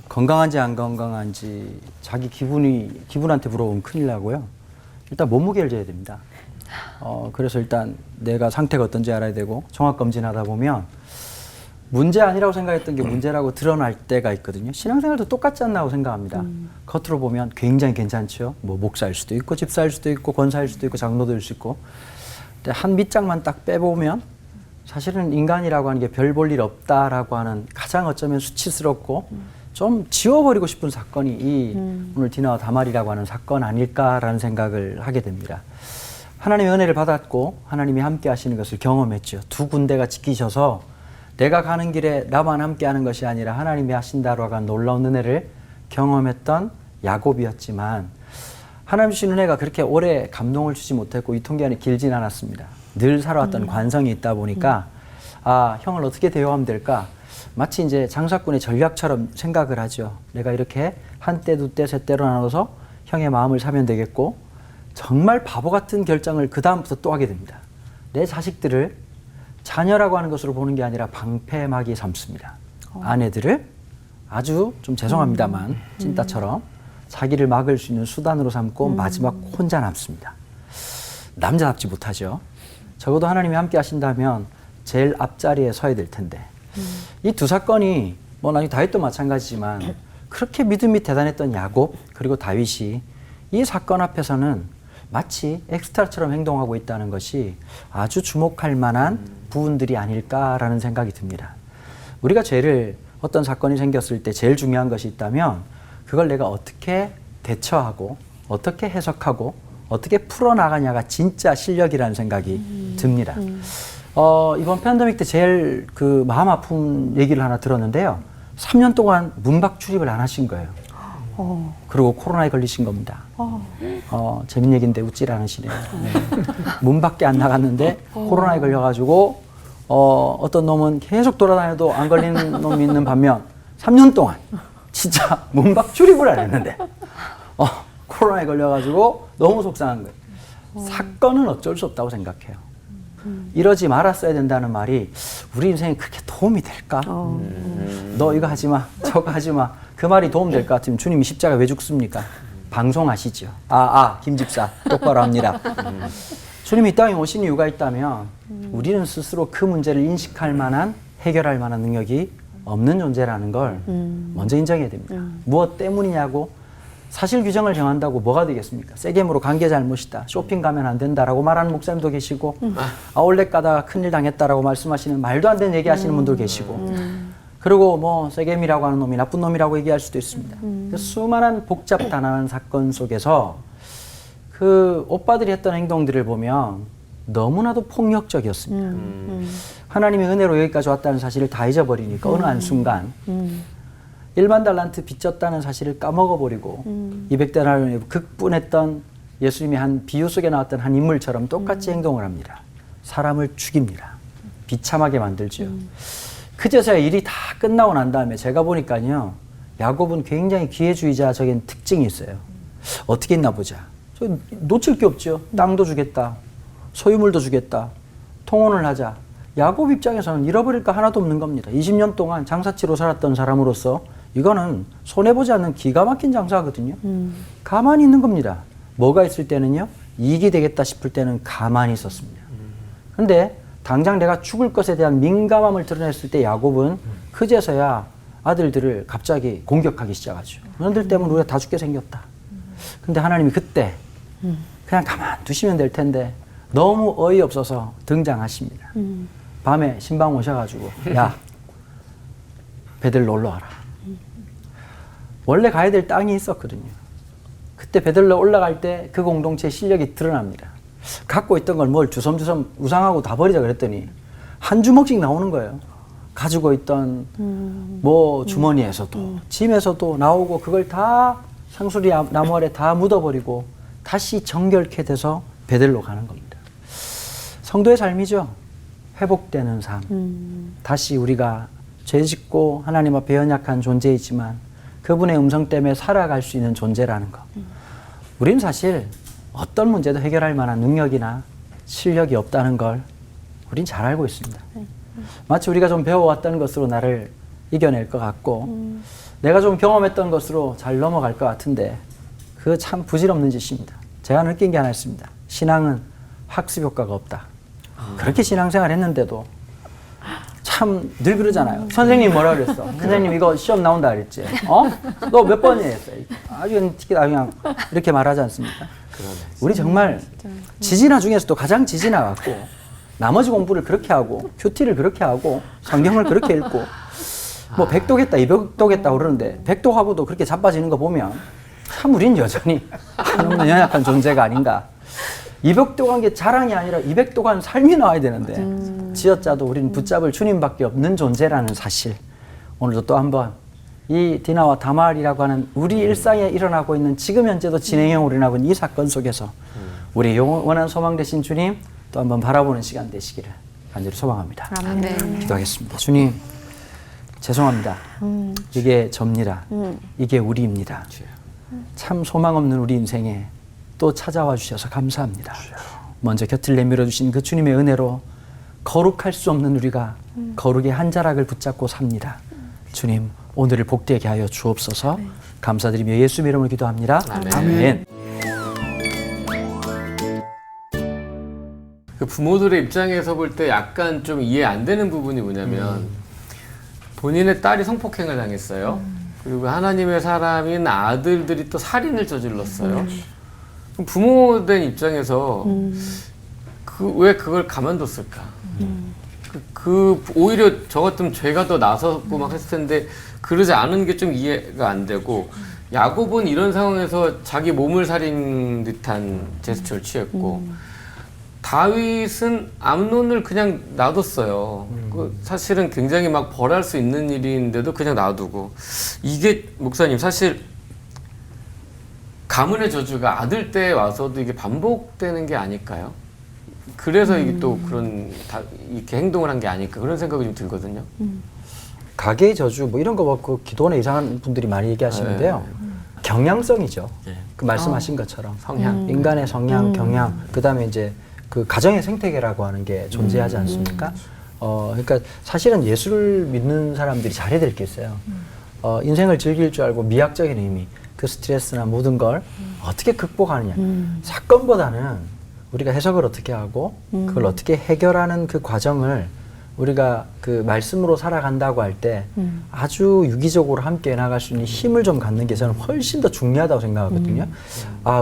건강한지 안 건강한지 자기 기분한테 물어보면 큰일 나고요. 일단 몸무게를 재야 됩니다. 그래서 일단 내가 상태가 어떤지 알아야 되고 종합검진하다 보면 문제 아니라고 생각했던 게 문제라고 드러날 때가 있거든요. 신앙생활도 똑같지 않나고 생각합니다. 겉으로 보면 굉장히 괜찮죠. 뭐 목사일 수도 있고 집사일 수도 있고 권사일 수도 있고 장로될 수 있고. 근데 한 밑장만 딱 빼보면 사실은 인간이라고 하는 게 별 볼 일 없다라고 하는 가장 어쩌면 수치스럽고 좀 지워버리고 싶은 사건이 이 오늘 디너와 다말이라고 하는 사건 아닐까라는 생각을 하게 됩니다. 하나님의 은혜를 받았고 하나님이 함께 하시는 것을 경험했죠. 두 군데가 지키셔서 내가 가는 길에 나만 함께 하는 것이 아니라 하나님이 하신다라고 하는 놀라운 은혜를 경험했던 야곱이었지만 하나님 주신 은혜가 그렇게 오래 감동을 주지 못했고 유통기한이 길진 않았습니다. 늘 살아왔던 관성이 있다 보니까 아, 형을 어떻게 대우하면 될까? 마치 이제 장사꾼의 전략처럼 생각을 하죠. 내가 이렇게 한 때, 두 때, 세 때로 나눠서 형의 마음을 사면 되겠고 정말 바보 같은 결정을 그 다음부터 또 하게 됩니다. 내 자식들을 자녀라고 하는 것으로 보는 게 아니라 방패막이 삼습니다. 아내들을 아주 좀 죄송합니다만 찐따처럼 자기를 막을 수 있는 수단으로 삼고 마지막 혼자 남습니다. 남자답지 못하죠. 적어도 하나님이 함께 하신다면 제일 앞자리에 서야 될 텐데 이 두 사건이 뭐 나중에 다윗도 마찬가지지만 그렇게 믿음이 대단했던 야곱 그리고 다윗이 이 사건 앞에서는 마치 엑스트라처럼 행동하고 있다는 것이 아주 주목할 만한 부분들이 아닐까라는 생각이 듭니다. 우리가 죄를 어떤 사건이 생겼을 때 제일 중요한 것이 있다면 그걸 내가 어떻게 대처하고 어떻게 해석하고 어떻게 풀어나가냐가 진짜 실력이라는 생각이 듭니다. 이번 팬데믹 때 제일 그 마음 아픈 얘기를 하나 들었는데요. 3년 동안 문박 출입을 안 하신 거예요. 그리고 코로나에 걸리신 겁니다. 재밌는 얘기인데 웃질 않으시네요. 네. 문 밖에 안 나갔는데 코로나에 걸려가지고 어떤 놈은 계속 돌아다녀도 안 걸리는 놈이 있는 반면 3년 동안 진짜 문 밖 출입을 안 했는데 코로나에 걸려가지고 너무 속상한 거예요. 사건은 어쩔 수 없다고 생각해요. 이러지 말았어야 된다는 말이 우리 인생에 그렇게 도움이 될까? 너 이거 하지 마, 저거 하지 마. 그 말이 도움 될 것 같으면 주님이 십자가 왜 죽습니까? 방송하시죠. 김 집사 똑바로 합니다. 주님이 이 땅에 오신 이유가 있다면 우리는 스스로 그 문제를 인식할 만한 해결할 만한 능력이 없는 존재라는 걸 먼저 인정해야 됩니다. 무엇 때문이냐고 사실 규정을 정한다고 뭐가 되겠습니까? 세겜으로 간 게 잘못이다. 쇼핑 가면 안 된다라고 말하는 목사님도 계시고 아울렛 가다가 큰일 당했다라고 말씀하시는 말도 안 되는 얘기 하시는 분도 계시고 그리고 뭐 세겜이라고 하는 놈이 나쁜 놈이라고 얘기할 수도 있습니다. 수많은 복잡단안한 사건 속에서 그 오빠들이 했던 행동들을 보면 너무나도 폭력적이었습니다. 하나님의 은혜로 여기까지 왔다는 사실을 다 잊어버리니까 어느 한순간 1만 달란트 빚졌다는 사실을 까먹어버리고 200데나리온에 극분했던 예수님이 한 비유 속에 나왔던 한 인물처럼 똑같이 행동을 합니다. 사람을 죽입니다. 비참하게 만들죠. 그제서야 일이 다 끝나고 난 다음에 제가 보니까요. 야곱은 굉장히 기회주의자적인 특징이 있어요. 어떻게 했나 보자. 놓칠 게 없죠. 땅도 주겠다. 소유물도 주겠다. 통혼을 하자. 야곱 입장에서는 잃어버릴 거 하나도 없는 겁니다. 20년 동안 장사치로 살았던 사람으로서 이거는 손해보지 않는 기가 막힌 장사거든요. 가만히 있는 겁니다. 뭐가 있을 때는요. 이익이 되겠다 싶을 때는 가만히 있었습니다. 그런데 당장 내가 죽을 것에 대한 민감함을 드러냈을 때 야곱은 그제서야 아들들을 갑자기 공격하기 시작하죠. 너희들 때문에 우리가 다 죽게 생겼다. 근데 하나님이 그때 그냥 가만 두시면 될 텐데 너무 어이없어서 등장하십니다. 밤에 신방 오셔가지고 야 베들로 올라와라. 원래 가야 될 땅이 있었거든요. 그때 베들로 올라갈 때 그 공동체의 실력이 드러납니다. 갖고 있던 걸 뭘 주섬주섬 우상하고 다 버리자 그랬더니 한 주먹씩 나오는 거예요. 가지고 있던 뭐 주머니에서도 짐에서도 나오고 그걸 다 상수리 나무 아래 다 묻어버리고 다시 정결케 돼서 베들로 가는 겁니다. 성도의 삶이죠. 회복되는 삶. 다시 우리가 죄짓고 하나님 앞에 연약한 존재이지만 그분의 음성 때문에 살아갈 수 있는 존재라는 것. 우리는 사실 어떤 문제도 해결할 만한 능력이나 실력이 없다는 걸 우린 잘 알고 있습니다. 마치 우리가 좀 배워왔던 것으로 나를 이겨낼 것 같고 내가 좀 경험했던 것으로 잘 넘어갈 것 같은데 그거 참 부질없는 짓입니다. 제가 느낀 게 하나 있습니다. 신앙은 학습 효과가 없다. 그렇게 신앙생활 했는데도 참 늘 그러잖아요. 선생님이 뭐라 그랬어? 선생님 이거 시험 나온다 그랬지? 너 몇 번이나 했어? 아주 그냥 이렇게 말하지 않습니까? 우리 정말 지진아 중에서도 가장 지진아 같고 나머지 공부를 그렇게 하고 큐티를 그렇게 하고 성경을 그렇게 읽고 뭐 100독했다 200독했다 그러는데 100독하고도 그렇게 자빠지는 거 보면 참 우린 여전히 한없는 연약한 존재가 아닌가. 200독한 게 자랑이 아니라 200독한 삶이 나와야 되는데 지어짜도 우리는 붙잡을 주님밖에 없는 존재라는 사실. 오늘도 또 한번 이 디나와 다말이라고 하는 우리 일상에 일어나고 있는 지금 현재도 진행형으로 일어나고 있는 이 사건 속에서 우리 영원한 소망 되신 주님 또 한번 바라보는 시간 되시기를 간절히 소망합니다. 아멘. 기도하겠습니다. 주님 죄송합니다. 이게 접니다. 이게 우리입니다. 참 소망 없는 우리 인생에 또 찾아와 주셔서 감사합니다. 먼저 곁을 내밀어 주신 그 주님의 은혜로 거룩할 수 없는 우리가 거룩의 한 자락을 붙잡고 삽니다. 주님 오늘을 복되게 하여 주옵소서. 감사드리며 예수 이름으로 기도합니다. 아멘. 그 부모들의 입장에서 볼 때 약간 좀 이해 안 되는 부분이 뭐냐면 본인의 딸이 성폭행을 당했어요. 그리고 하나님의 사람인 아들들이 또 살인을 저질렀어요. 그럼 부모된 입장에서 왜 그걸 가만뒀을까? 오히려 저 같으면 죄가 더 나섰고 막 했을 텐데 그러지 않은 게 좀 이해가 안 되고 야곱은 이런 상황에서 자기 몸을 살인 듯한 제스처를 취했고 다윗은 암논을 그냥 놔뒀어요. 사실은 굉장히 막 벌할 수 있는 일인데도 그냥 놔두고 이게 목사님 사실 가문의 저주가 아들 때 와서도 이게 반복되는 게 아닐까요? 그래서 이게 또 이렇게 행동을 한 게 아닐까 그런 생각이 좀 들거든요. 가계의 저주 뭐 이런 거 뭐 기도원에 이상한 분들이 많이 얘기하시는데요. 경향성이죠. 그 말씀하신 것처럼 성향. 인간의 성향, 경향, 그다음에 이제 그 가정의 생태계라고 하는 게 존재하지 않습니까? 그러니까 사실은 예수를 믿는 사람들이 잘해야 될 게 있어요. 인생을 즐길 줄 알고 미학적인 의미, 그 스트레스나 모든 걸 어떻게 극복하느냐. 사건보다는 우리가 해석을 어떻게 하고 그걸 어떻게 해결하는 그 과정을 우리가 그 말씀으로 살아간다고 할 때 아주 유기적으로 함께 나갈 수 있는 힘을 좀 갖는 게 저는 훨씬 더 중요하다고 생각하거든요.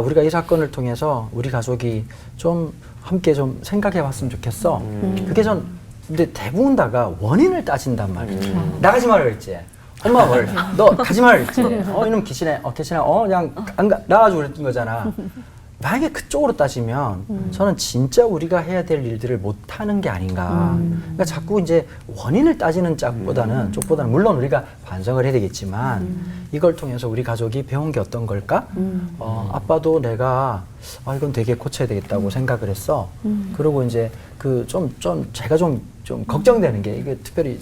우리가 이 사건을 통해서 우리 가족이 좀 함께 좀 생각해 봤으면 좋겠어. 그게 근데 대부분 다가 원인을 따진단 말이에요. 나가지 말라 그랬지. 엄마 너 가지 말라 그랬지. 이놈 기신해. 그냥 나가지고 그랬던 거잖아. 만약에 그쪽으로 따지면 저는 진짜 우리가 해야 될 일들을 못하는 게 아닌가. 그러니까 자꾸 이제 원인을 따지는 쪽보다는 물론 우리가 반성을 해야 되겠지만 이걸 통해서 우리 가족이 배운 게 어떤 걸까? 아빠도 내가 이건 되게 고쳐야 되겠다고 생각을 했어. 그리고 이제 제가 좀 걱정되는 게 이게 특별히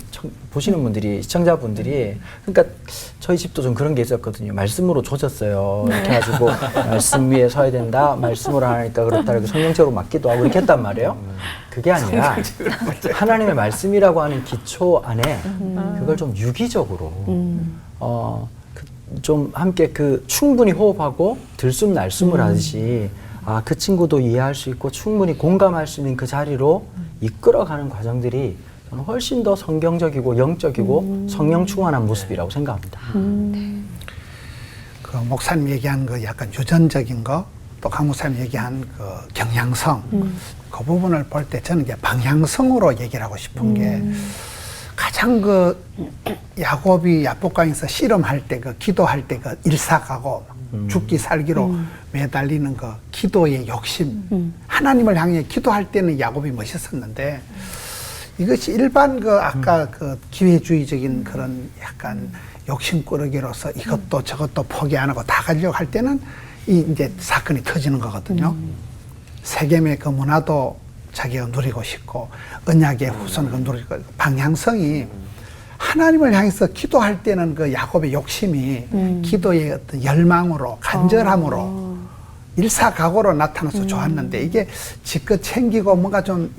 보시는 분들이 시청자분들이 그러니까 저희 집도 좀 그런 게 있었거든요. 말씀으로 조졌어요. 이렇게 해가지고 말씀 위에 서야 된다. 말씀으로 하니까 그렇다. 이렇게 성경책으로 맞기도 하고 이렇게 했단 말이에요. 그게 아니라 하나님의 말씀이라고 하는 기초 안에 그걸 좀 유기적으로 좀 함께 충분히 호흡하고 들숨 날숨을 하듯이 그 친구도 이해할 수 있고 충분히 공감할 수 있는 그 자리로 이끌어가는 과정들이 저는 훨씬 더 성경적이고 영적이고 성령 충만한 모습이라고 생각합니다. 그 목사님 얘기한 그 약간 유전적인 거, 또 강 목사님 얘기한 그 경향성, 그 부분을 볼 때 저는 이제 방향성으로 얘기를 하고 싶은 게 가장 야곱이 야복강에서 씨름할 때 기도할 때 일사가고 죽기 살기로 매달리는 기도의 욕심, 하나님을 향해 기도할 때는 야곱이 멋있었는데 이것이 일반 아까 기회주의적인 그런 약간 욕심꾸러기로서 이것도 저것도 포기 안 하고 다 가지려고 할 때는 이제 사건이 터지는 거거든요. 세겜의 그 문화도 자기가 누리고 싶고 언약의 후손을 누리고 방향성이 하나님을 향해서 기도할 때는 야곱의 욕심이 기도의 어떤 열망으로 간절함으로 일사각오로 나타나서 좋았는데 이게 지껏 챙기고 뭔가 좀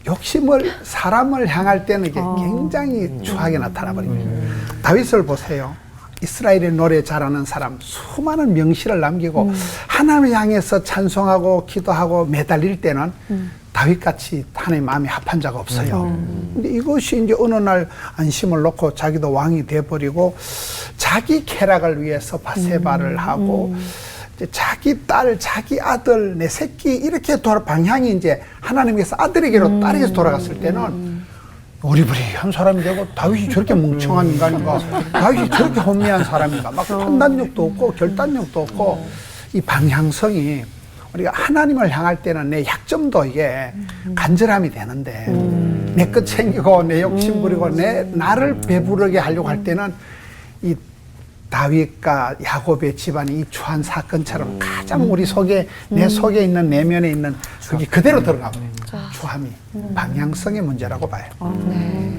욕심을 사람을 향할 때는 이게 굉장히 추하게 나타나 버립니다. 다윗을 보세요. 이스라엘의 노래 잘하는 사람 수많은 명시를 남기고 하나님을 향해서 찬송하고 기도하고 매달릴 때는 다윗같이 하나님 마음이 합한 자가 없어요. 근데 이것이 이제 어느 날 안심을 놓고 자기도 왕이 돼버리고 자기 쾌락을 위해서 바세바를 하고 이제 자기 딸, 자기 아들, 내 새끼 이렇게 방향이 이제 하나님께서 아들에게로 딸에게서 돌아갔을 때는 어리버리한 사람이 되고 다윗이 저렇게 멍청한 인간인가, 다윗이 저렇게 혼미한 사람인가, 막 판단력도 없고 결단력도 없고 이 방향성이 우리가 하나님을 향할 때는 내 약점도 이게 간절함이 되는데 내 것 챙기고 내 욕심 부리고 나를 배부르게 하려고 할 때는 이 다윗과 야곱의 집안이 이 추한 사건처럼 가장 우리 속에 내 속에 있는 내면에 있는 그게 그대로 들어가고 추함이 방향성의 문제라고 봐요. 네.